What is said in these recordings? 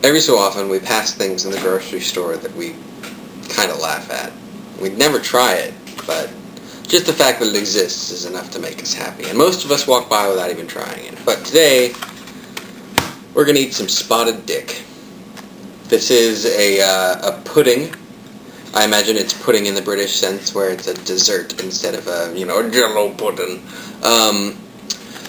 Every so often we pass things in the grocery store that we kind of laugh at. We'd never try it, but just the fact that it exists is enough to make us happy. And most of us walk by without even trying it. But today, we're going to eat some spotted dick. This is a pudding. I imagine it's pudding in the British sense, where it's a dessert instead of a jello pudding.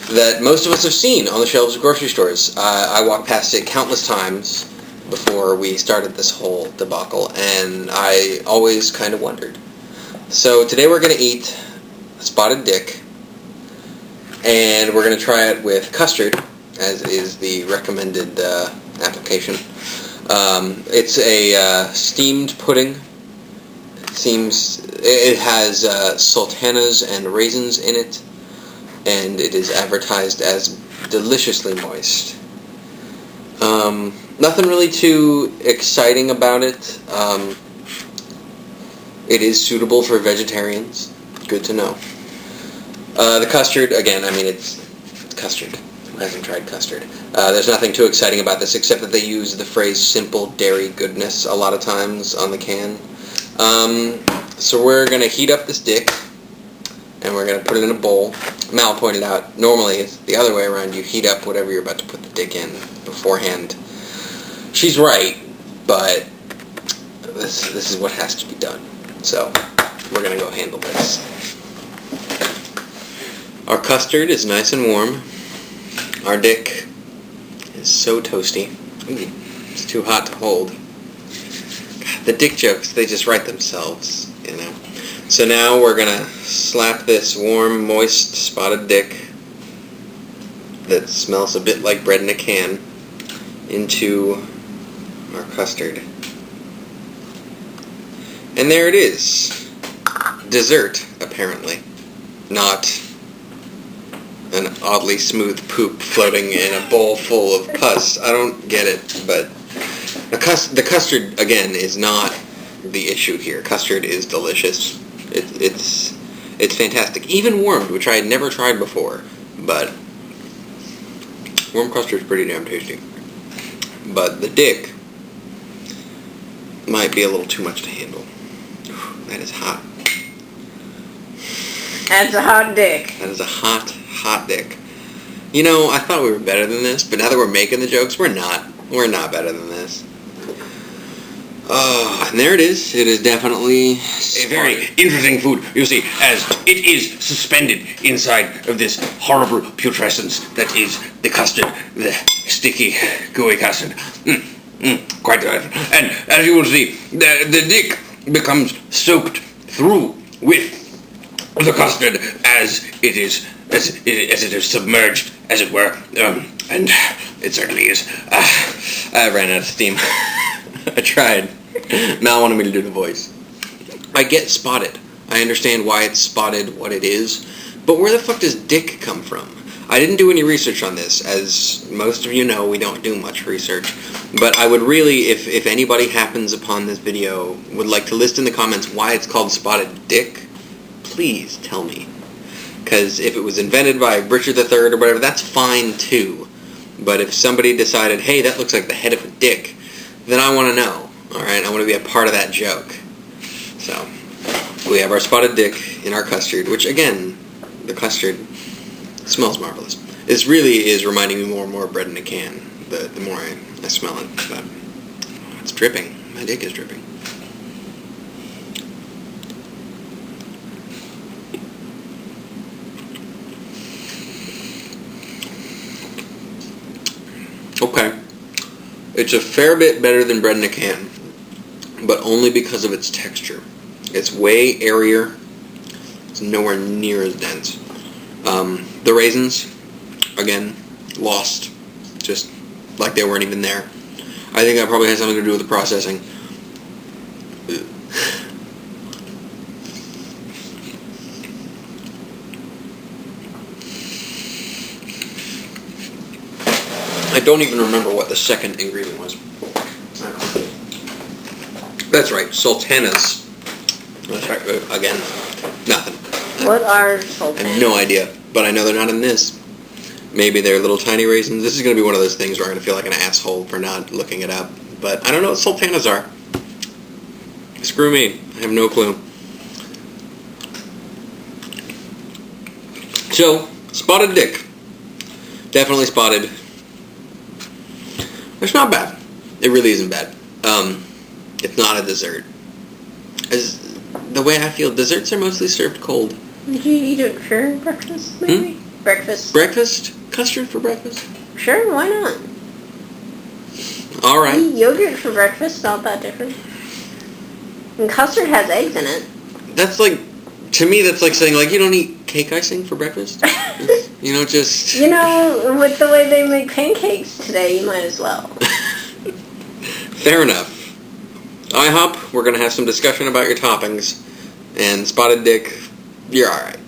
That most of us have seen on the shelves of grocery stores. I walked past it countless times before we started this whole debacle, and I always kind of wondered. So today we're going to eat spotted dick, and we're going to try it with custard, as is the recommended application. It's a steamed pudding. It has sultanas and raisins in it, and it is advertised as deliciously moist. Nothing really too exciting about it. It is suitable for vegetarians. Good to know. The custard, again, I mean, it's custard. Who hasn't tried custard? There's nothing too exciting about this except that they use the phrase simple dairy goodness a lot of times on the can. So we're going to heat up this dick, and we're going to put it in a bowl. Mal pointed out, normally it's the other way around. You heat up whatever you're about to put the dick in beforehand. She's right, but this is what has to be done. So we're going to go handle this. Our custard is nice and warm. Our dick is so toasty. Ooh, it's too hot to hold. God, the dick jokes, they just write themselves, you know. So now we're going to slap this warm, moist, spotted dick that smells a bit like bread in a can into our custard. And there it is. Dessert, apparently. Not an oddly smooth poop floating in a bowl full of pus. I don't get it, but the custard, again, is not the issue here. Custard is delicious. It's fantastic. Even warmed, which I had never tried before, but warm custard is pretty damn tasty. But the dick might be a little too much to handle. That is hot. That's a hot dick. That is a hot, hot dick. You know, I thought we were better than this, but now that we're making the jokes, we're not. We're not better than this. Oh, and there it is. It is definitely a very interesting food, you see, as it is suspended inside of this horrible putrescence that is the custard, the sticky, gooey custard. Quite delightful. And as you will see, the dick becomes soaked through with the custard as it is submerged, as it were. And it certainly is. I ran out of steam. I tried. Mal wanted me to do the voice. I get spotted. I understand why it's spotted, what it is. But where the fuck does dick come from? I didn't do any research on this. As most of you know, we don't do much research. But I would really, if anybody happens upon this video, would like to list in the comments why it's called spotted dick, please tell me. Because if it was invented by Richard III or whatever, that's fine too. But if somebody decided, hey, that looks like the head of a dick, then I want to know. Alright, I want to be a part of that joke. So, we have our spotted dick in our custard, which again, the custard smells marvelous. This really is reminding me more and more of bread in a can, the more I smell it. But it's dripping. My dick is dripping. Okay. It's a fair bit better than bread in a can, but only because of its texture. It's way airier. It's nowhere near as dense. The raisins, again, lost. Just like they weren't even there. I think that probably has something to do with the processing. I don't even remember what the second ingredient was. That's right, sultanas. That's right, again, nothing. What are I sultanas? have no idea, but I know they're not in this. Maybe they're little tiny raisins. This is going to be one of those things where I'm going to feel like an asshole for not looking it up. But I don't know what sultanas are. Screw me. I have no clue. So, spotted dick. Definitely spotted. It's not bad. It really isn't bad. It's not a dessert. As the way I feel, desserts are mostly served cold. Did you eat it for breakfast, maybe? Breakfast. Breakfast? Custard for breakfast? Sure, why not? Alright. Eat yogurt for breakfast, not that different. And custard has eggs in it. That's like, to me, that's like saying, like, you don't eat cake icing for breakfast? You know, just... You know, with the way they make pancakes today, you might as well. Fair enough. IHOP, we're going to have some discussion about your toppings. And spotted dick, you're alright.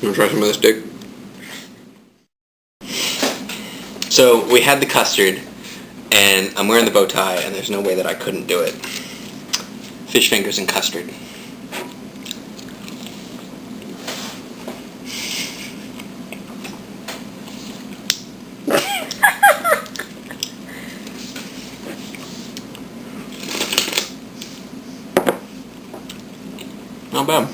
You want to try some of this dick? So, we had the custard, and I'm wearing the bow tie, and there's no way that I couldn't do it. Fish fingers and custard. Not bad.